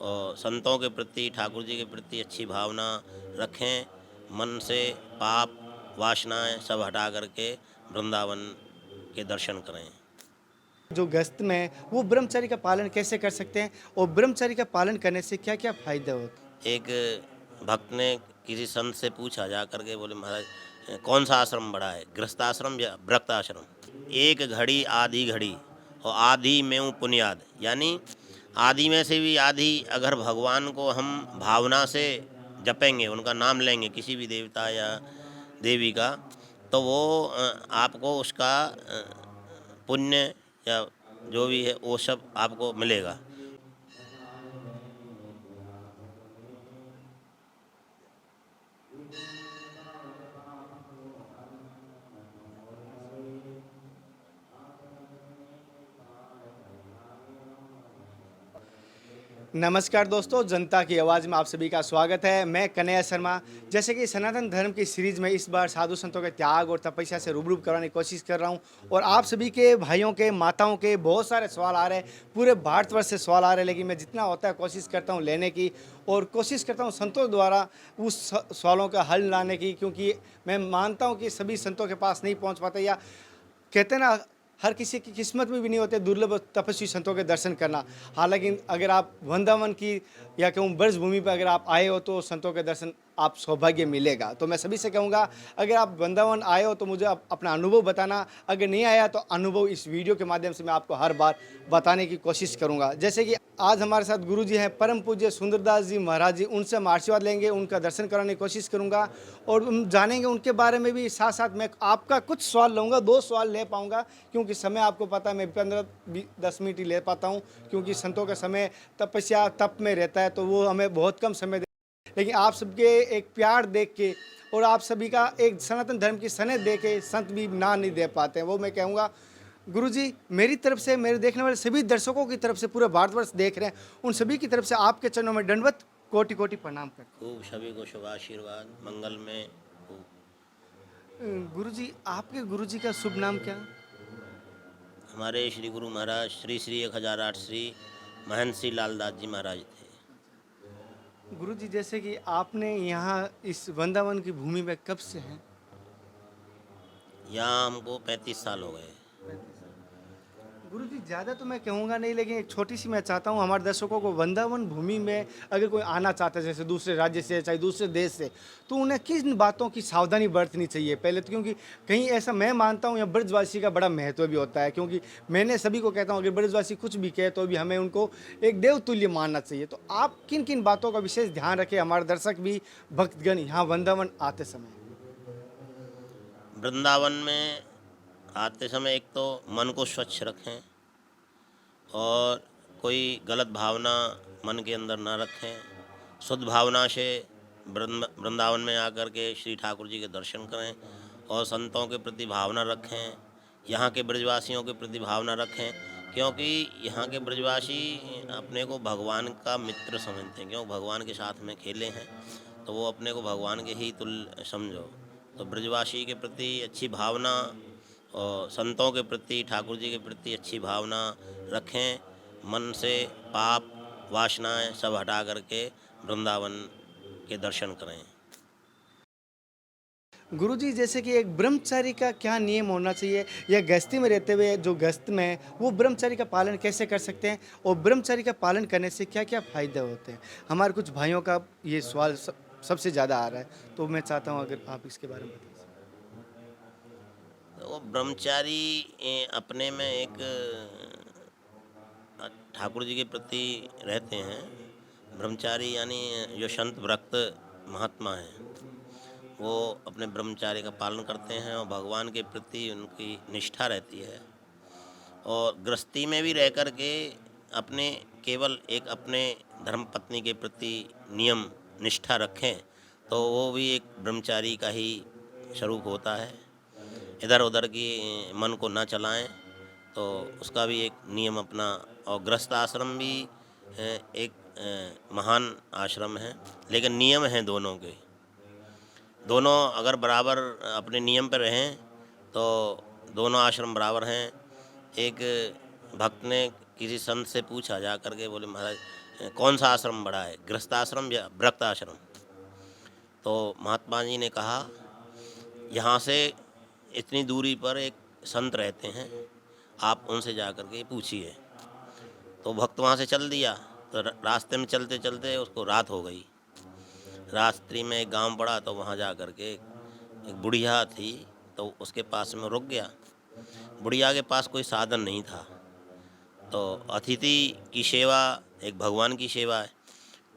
और संतों के प्रति, ठाकुर जी के प्रति अच्छी भावना रखें। मन से पाप वासनाएं सब हटा करके वृंदावन के दर्शन करें। जो गृहस्थ में है वो ब्रह्मचर्य का पालन कैसे कर सकते हैं और ब्रह्मचर्य का पालन करने से क्या क्या फायदे होते एक भक्त ने किसी संत से पूछा, जा करके बोले, महाराज कौन सा आश्रम बड़ा है, गृहस्थ आश्रम या ब्रक्त आश्रम? एक घड़ी आधी घड़ी और आधी में हूँ पुनियाद, यानी आदि में से भी आधी अगर भगवान को हम भावना से जपेंगे, उनका नाम लेंगे, किसी भी देवता या देवी का, तो वो आपको उसका पुण्य या जो भी है वो सब आपको मिलेगा। हैं? नमस्कार दोस्तों, जनता की आवाज़ में आप सभी का स्वागत है। मैं कन्हैया शर्मा। जैसे कि सनातन धर्म की सीरीज में इस बार साधु संतों के त्याग और तपस्या से रूबरू कराने की कोशिश कर रहा हूं और आप सभी के भाइयों के माताओं के बहुत सारे सवाल आ रहे हैं, पूरे भारतवर्ष से सवाल आ रहे हैं, लेकिन मैं जितना होता है कोशिश करता हूं लेने की और कोशिश करता हूं संतों द्वारा उस सवालों का हल लाने की, क्योंकि मैं मानता हूं कि सभी संतों के पास नहीं पहुंच पाते, या कहते हैं ना, हर किसी की किस्मत में भी नहीं होते दुर्लभ तपस्वी संतों के दर्शन करना। हालांकि अगर आप वृंदावन की या कहूँ ब्रज भूमि पर अगर आप आए हो तो संतों के दर्शन आप सौभाग्य मिलेगा। तो मैं सभी से कहूँगा, अगर आप वृंदावन आए हो तो मुझे अपना अनुभव बताना, अगर नहीं आया तो अनुभव इस वीडियो के माध्यम से मैं आपको हर बार बताने की कोशिश करूँगा। जैसे कि आज हमारे साथ गुरु जी हैं, परम पूज्य सुंदरदास जी महाराज जी, उनसे हम आशीर्वाद लेंगे, उनका दर्शन कराने की कोशिश करूँगा और हम जानेंगे उनके बारे में भी। साथ साथ मैं आपका कुछ सवाल लूँगा, 2 सवाल ले पाऊँगा, क्योंकि समय आपको पता है मैं 15-10 मिनट ही ले पाता हूँ, क्योंकि संतों का समय तपस्या तप में रहता है, तो वो हमें बहुत कम समय। लेकिन आप सबके एक प्यार देख के और आप सभी का एक सनातन धर्म की सनद देख के संत भी ना नहीं दे पाते हैं। वो मैं कहूँगा गुरुजी, मेरी तरफ से, मेरे देखने वाले सभी दर्शकों की तरफ से, पूरे भारतवर्ष देख रहे हैं, उन सभी की तरफ से आपके चरणों में दंडवत कोटि कोटि प्रणाम करते खूब सभी को शुभ आशीर्वाद, मंगल में खूब। हैं। गुरुजी, आपके गुरुजी का शुभ नाम क्या? हमारे श्री गुरु महाराज श्री श्री 1008 श्री महंत श्री लालदास जी महाराज थे। गुरुजी, जैसे कि आपने यहाँ इस वृंदावन की भूमि में कब से हैं? यहाँ हमको 35 साल हो गए। गुरुजी, ज़्यादा तो मैं कहूँगा नहीं, लेकिन एक छोटी सी मैं चाहता हूँ हमारे दर्शकों को, वृंदावन भूमि में अगर कोई आना चाहता है, जैसे दूसरे राज्य से चाहे दूसरे देश से, तो उन्हें किन बातों की सावधानी बरतनी चाहिए पहले तो? क्योंकि कहीं ऐसा मैं मानता हूँ, या ब्रजवासी का बड़ा महत्व भी होता है, क्योंकि मैंने सभी को कहता हूँ अगर ब्रजवासी कुछ भी कहे तो भी हमें उनको एक देवतुल्य मानना चाहिए। तो आप किन किन बातों का विशेष ध्यान रखें, हमारे दर्शक भी, भक्तगण यहाँ वृंदावन आते समय? वृंदावन में आते समय एक तो मन को स्वच्छ रखें और कोई गलत भावना मन के अंदर ना रखें। शुद्ध भावना से वृंदावन में आकर के श्री ठाकुर जी के दर्शन करें और संतों के प्रति भावना रखें, यहाँ के ब्रजवासियों के प्रति भावना रखें, क्योंकि यहाँ के ब्रजवासी अपने को भगवान का मित्र समझते हैं, क्योंकि भगवान के साथ में खेले हैं, तो वो अपने को भगवान के ही तुल्य समझो। तो ब्रजवासी के प्रति अच्छी भावना और संतों के प्रति, ठाकुर जी के प्रति अच्छी भावना रखें। मन से पाप वासनाएं सब हटा करके वृंदावन के दर्शन करें। गुरुजी, जैसे कि एक ब्रह्मचारी का क्या नियम होना चाहिए, या गृहस्थी में रहते हुए जो गृहस्थ में है वो ब्रह्मचारी का पालन कैसे कर सकते हैं और ब्रह्मचारी का पालन करने से क्या क्या फायदे होते हैं? हमारे कुछ भाइयों का ये सवाल सबसे ज़्यादा आ रहा है, तो मैं चाहता हूँ अगर आप इसके बारे में बता तो वो ब्रह्मचारी अपने में एक ठाकुर जी के प्रति रहते हैं। ब्रह्मचारी यानी जो संत व्रत महात्मा हैं, वो अपने ब्रह्मचार्य का पालन करते हैं और भगवान के प्रति उनकी निष्ठा रहती है। और गृहस्थी में भी रह कर के अपने केवल एक अपने धर्म पत्नी के प्रति नियम निष्ठा रखें, तो वो भी एक ब्रह्मचारी का ही स्वरूप होता है। इधर उधर की मन को ना चलाएं, तो उसका भी एक नियम अपना। और गृहस्थ आश्रम भी एक महान आश्रम है, लेकिन नियम हैं दोनों के। दोनों अगर बराबर अपने नियम पर रहें तो दोनों आश्रम बराबर हैं। एक भक्त ने किसी संत से पूछा, जा कर के बोले, महाराज कौन सा आश्रम बड़ा है, गृहस्थ आश्रम या व्रत आश्रम। तो महात्मा जी ने कहा यहाँ से इतनी दूरी पर एक संत रहते हैं, आप उनसे जा कर के पूछिए। तो भक्त वहाँ से चल दिया। तो रास्ते में चलते चलते उसको रात हो गई। रात्रि में एक गांव पड़ा, तो वहाँ जा कर के एक बुढ़िया थी, तो उसके पास में रुक गया। बुढ़िया के पास कोई साधन नहीं था। तो अतिथि की सेवा एक भगवान की सेवा है।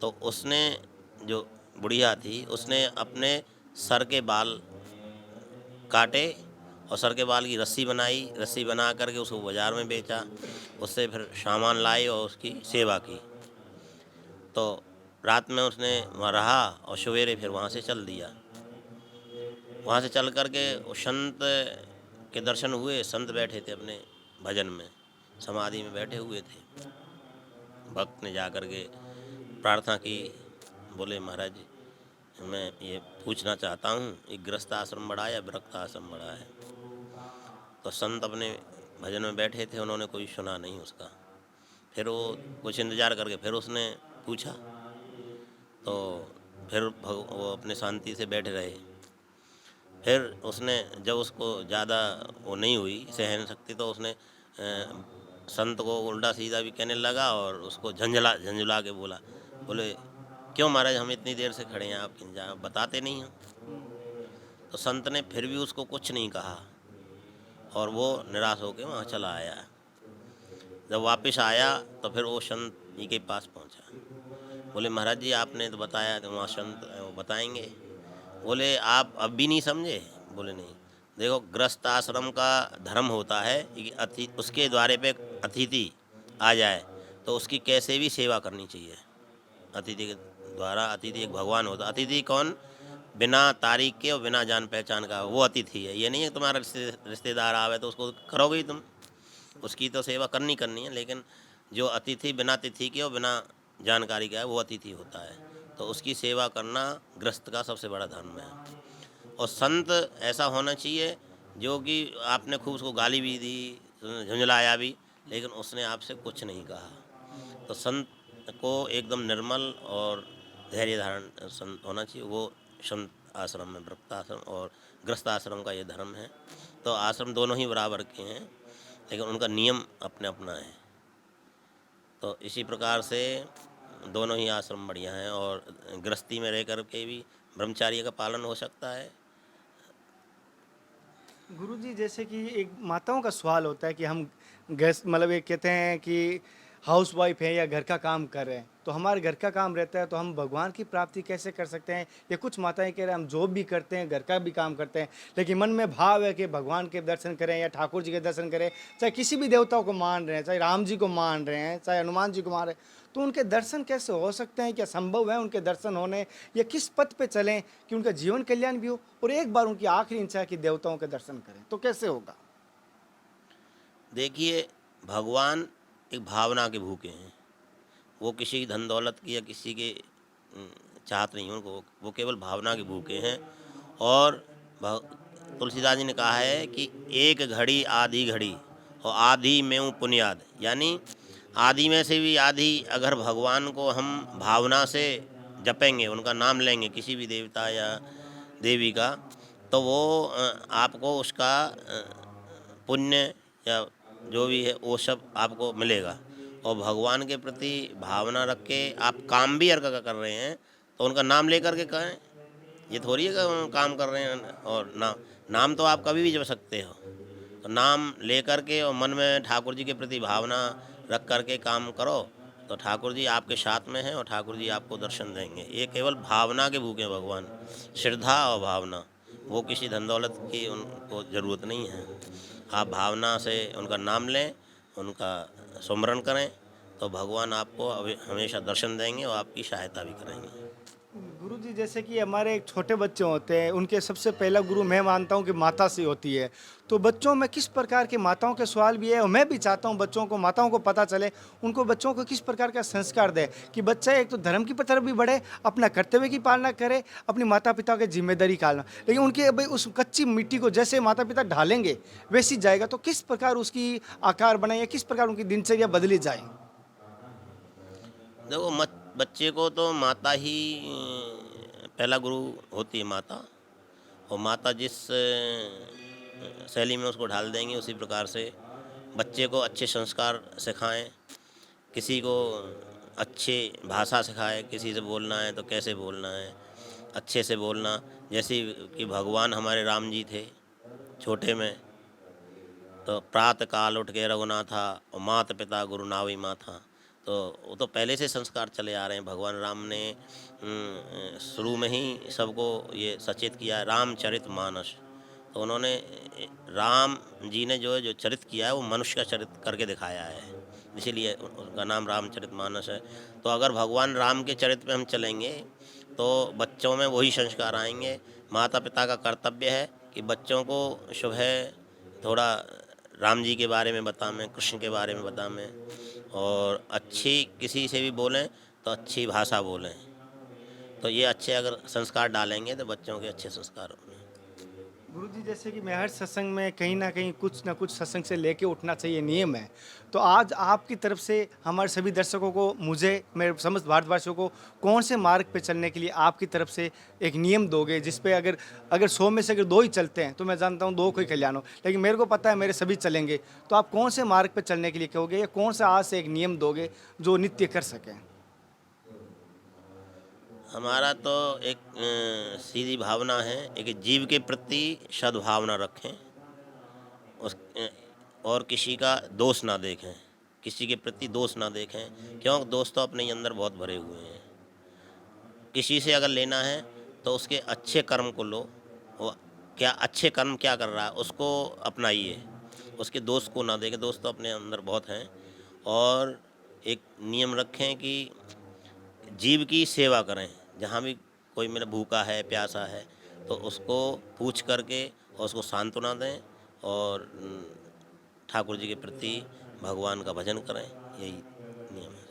तो उसने, जो बुढ़िया थी, उसने अपने सर के बाल काटे और सर के बाल की रस्सी बनाई। रस्सी बना करके उसको बाज़ार में बेचा। उससे फिर सामान लाई और उसकी सेवा की। तो रात में उसने वहाँ रहा और सवेरे फिर वहाँ से चल दिया। वहाँ से चल कर के उस संत के दर्शन हुए। संत बैठे थे अपने भजन में, समाधि में बैठे हुए थे। भक्त ने जा कर के प्रार्थना की, बोले महाराज मैं ये पूछना चाहता हूँ, ये गृहस्थ आश्रम बड़ा है या व्रत आश्रम बड़ा है। तो संत अपने भजन में बैठे थे, उन्होंने कोई सुना नहीं उसका। फिर वो कुछ इंतज़ार करके फिर उसने पूछा। तो फिर वो अपने शांति से बैठे रहे। फिर उसने, जब उसको ज़्यादा वो नहीं हुई सहन शक्ति, तो उसने संत को उल्टा सीधा भी कहने लगा और उसको झंझला के बोले क्यों महाराज, हम इतनी देर से खड़े हैं, आप बताते नहीं हो। तो संत ने फिर भी उसको कुछ नहीं कहा और वो निराश होकर वहाँ चला आया। जब वापस आया तो फिर वो संत जी के पास पहुँचा। बोले महाराज जी आपने तो बताया, तो वहाँ संत वो बताएंगे। बोले आप अब भी नहीं समझे। बोले नहीं, देखो गृहस्थ आश्रम का धर्म होता है कि उसके द्वारे पे अतिथि आ जाए तो उसकी कैसे भी सेवा करनी चाहिए। अतिथि के द्वारा, अतिथि एक भगवान होता। अतिथि कौन? बिना तारीख के और बिना जान पहचान का वो अतिथि है। ये नहीं है तुम्हारा रिश्तेदार आवे तो उसको करोगे ही तुम, उसकी तो सेवा करनी है। लेकिन जो अतिथि बिना तिथि के और बिना जानकारी का है वो अतिथि होता है। तो उसकी सेवा करना गृहस्थ का सबसे बड़ा धर्म है। और संत ऐसा होना चाहिए जो कि आपने खूब उसको गाली भी दी, झुंझलाया भी, लेकिन उसने आपसे कुछ नहीं कहा। तो संत को एकदम निर्मल और धैर्य धारण संत होना चाहिए। वो संत आश्रम में, व्रत आश्रम और गृहस्थ आश्रम का ये धर्म है। तो आश्रम दोनों ही बराबर के हैं, लेकिन उनका नियम अपने अपना है। तो इसी प्रकार से दोनों ही आश्रम बढ़िया हैं। और गृहस्थी में रह कर के भी ब्रह्मचार्य का पालन हो सकता है। गुरुजी, जैसे कि एक माताओं का सवाल होता है कि हम गैस मतलब एक कहते हैं कि हाउस वाइफ है या घर का काम कर रहे हैं, तो हमारे घर का काम रहता है तो हम भगवान की प्राप्ति कैसे कर सकते हैं। या कुछ माताएं कह रहे हैं हम जॉब भी करते हैं, घर का भी काम करते हैं, लेकिन मन में भाव है कि भगवान के दर्शन करें या ठाकुर जी के दर्शन करें, चाहे किसी भी देवताओं को मान रहे हैं, चाहे राम जी को मान रहे हैं, चाहे हनुमान जी को मान रहे हैं, तो उनके दर्शन कैसे हो सकते हैं? क्या संभव है उनके दर्शन होने? या किस पथ पे चलें कि उनका जीवन कल्याण भी हो और एक बार उनकी आखिरी इच्छा है कि देवताओं के दर्शन करें, तो कैसे होगा? देखिए, भगवान एक भावना के भूखे हैं। वो किसी धन दौलत की या किसी के चाहत नहीं है उनको, वो केवल भावना के भूखे हैं। और तुलसीदास जी ने कहा है कि एक घड़ी आधी घड़ी और आधी में हूँ पुण्याद, यानी आदि में से भी आधी अगर भगवान को हम भावना से जपेंगे, उनका नाम लेंगे, किसी भी देवता या देवी का, तो वो आपको उसका पुण्य या जो भी है वो सब आपको मिलेगा। और भगवान के प्रति भावना रख के आप काम भी अगर कर रहे हैं तो उनका नाम लेकर के करें। ये थोड़ी है कि हम काम कर रहे हैं और नाम तो आप कभी भी जप सकते हो। तो नाम ले करके और मन में ठाकुर जी के प्रति भावना रख करके काम करो तो ठाकुर जी आपके साथ में हैं और ठाकुर जी आपको दर्शन देंगे। ये केवल भावना के भूखे भगवान, श्रद्धा और भावना, वो किसी धन दौलत की उनको ज़रूरत नहीं है। आप भावना से उनका नाम लें, उनका सुमरन करें, तो भगवान आपको हमेशा दर्शन देंगे और आपकी सहायता भी करेंगे। गुरुजी, जैसे कि हमारे एक छोटे बच्चे होते हैं, उनके सबसे पहला गुरु मैं मानता हूँ कि माता से होती है। तो बच्चों में किस प्रकार के माताओं के सवाल भी है और मैं भी चाहता हूँ बच्चों को, माताओं को पता चले, उनको बच्चों को किस प्रकार का संस्कार दे कि बच्चा एक तो धर्म की तरफ भी बढ़े, अपना कर्तव्य की पालना करे, अपनी माता पिता की जिम्मेदारी पालना, लेकिन उनके भाई उस कच्ची मिट्टी को जैसे माता पिता ढालेंगे वैसी जाएगा। तो किस प्रकार उसकी आकार बने या किस प्रकार उनकी दिनचर्या बदली जाए? देखो बच्चे को तो माता ही पहला गुरु होती है माता। और माता जिस शैली में उसको ढाल देंगी उसी प्रकार से बच्चे को अच्छे संस्कार सिखाएं। किसी को अच्छे भाषा सिखाए, किसी से बोलना है तो कैसे बोलना है, अच्छे से बोलना। जैसे कि भगवान हमारे राम जी थे छोटे में, तो प्रातः काल उठ के रघुनाथा और माता पिता गुरु नावी माथा। तो वो तो पहले से संस्कार चले आ रहे हैं। भगवान राम ने शुरू में ही सबको ये सचेत किया है, रामचरित मानस। तो उन्होंने राम जी ने जो है जो चरित किया है वो मनुष्य का चरित करके दिखाया है, इसीलिए उनका नाम रामचरित मानस है। तो अगर भगवान राम के चरित्र पे हम चलेंगे तो बच्चों में वही संस्कार आएंगे। माता पिता का कर्तव्य है कि बच्चों को सुबह थोड़ा राम जी के बारे में बताएं, कृष्ण के बारे में बताएं, और अच्छी किसी से भी बोलें तो अच्छी भाषा बोलें। तो ये अच्छे अगर संस्कार डालेंगे तो बच्चों के अच्छे संस्कार होंगे। गुरुजी, जैसे कि मैं हर सत्संग में कहीं ना कुछ सत्संग से लेके उठना चाहिए, नियम है। तो आज आपकी तरफ से हमारे सभी दर्शकों को, मुझे, मेरे समस्त भारतवासियों को कौन से मार्ग पे चलने के लिए आपकी तरफ से एक नियम दोगे, जिस पे अगर अगर 100 में से अगर 2 ही चलते हैं तो मैं जानता हूँ 2 को ही कल्याण हो, लेकिन मेरे को पता है मेरे सभी चलेंगे। तो आप कौन से मार्ग पे चलने के लिए कहोगे, या कौन सा आज से एक नियम दोगे जो नित्य कर सकें? हमारा तो एक सीधी भावना है, एक जीव के प्रति सद्भावना रखें। उस और किसी का दोष ना देखें, किसी के प्रति दोष ना देखें, क्योंकि दोष तो अपने ही अंदर बहुत भरे हुए हैं। किसी से अगर लेना है तो उसके अच्छे कर्म को लो, वो क्या अच्छे कर्म क्या कर रहा है उसको अपनाइए, उसके दोस्त को ना देखें। दोस्त तो अपने अंदर बहुत हैं। और एक नियम रखें कि जीव की सेवा करें। जहाँ भी कोई मेरा भूखा है, प्यासा है, तो उसको पूछ करके और उसको सांत्वना दें, और ठाकुर जी के प्रति भगवान का भजन करें। यही नियम है।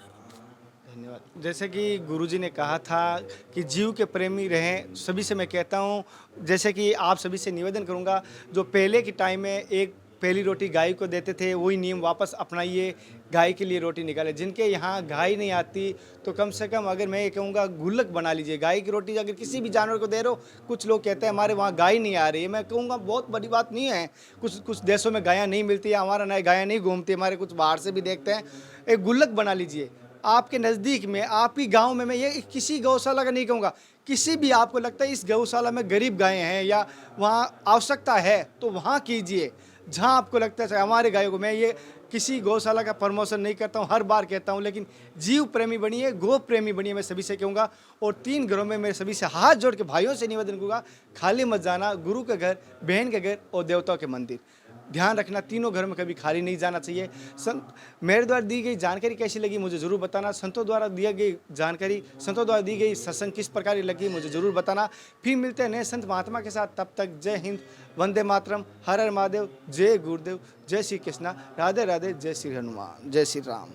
धन्यवाद। जैसे कि गुरुजी ने कहा था कि जीव के प्रेमी रहें, सभी से मैं कहता हूँ, जैसे कि आप सभी से निवेदन करूँगा, जो पहले के टाइम में एक पहली रोटी गाय को देते थे, वही नियम वापस अपनाइए, गाय के लिए रोटी निकालें। जिनके यहाँ गाय नहीं आती तो कम से कम, अगर मैं ये कहूँगा, गुल्लक बना लीजिए। गाय की रोटी अगर किसी भी जानवर को दे रहे हो, कुछ लोग कहते हैं हमारे वहाँ गाय नहीं आ रही है, मैं कहूँगा बहुत बड़ी बात नहीं है। कुछ कुछ देशों में गायें नहीं मिलती है, हमारा नए गायें नहीं घूमती, हमारे कुछ बाहर से भी देखते हैं। एक गुल्लक बना लीजिए आपके नज़दीक में, आप ही गांव में। मैं ये किसी गौशाला का नहीं कहूँगा, किसी भी आपको लगता है इस गौशाला में गरीब गायें हैं या वहाँ आवश्यकता है, तो वहाँ कीजिए। जहाँ आपको लगता है हमारे गायों को, मैं ये किसी गौशाला का प्रमोशन नहीं करता हूँ, हर बार कहता हूँ, लेकिन जीव प्रेमी बनिए, गो प्रेमी बनिए, मैं सभी से कहूँगा। और 3 घरों में मैं सभी से हाथ जोड़ के भाइयों से निवेदन करूँगा, खाली मत जाना। गुरु के घर, बहन के घर और देवताओं के मंदिर, ध्यान रखना, तीनों घर में कभी खाली नहीं जाना चाहिए। संत मेरे द्वारा दी गई जानकारी कैसी लगी मुझे ज़रूर बताना। संतों द्वारा दी गई जानकारी, संतों द्वारा दी गई सत्संग किस प्रकार की लगी मुझे ज़रूर बताना। फिर मिलते हैं नए संत महात्मा के साथ, तब तक जय हिंद, वंदे मातरम, हर हर महादेव, जय गुरुदेव, जय श्री कृष्णा, राधे राधे, जय श्री हनुमान, जय श्री राम।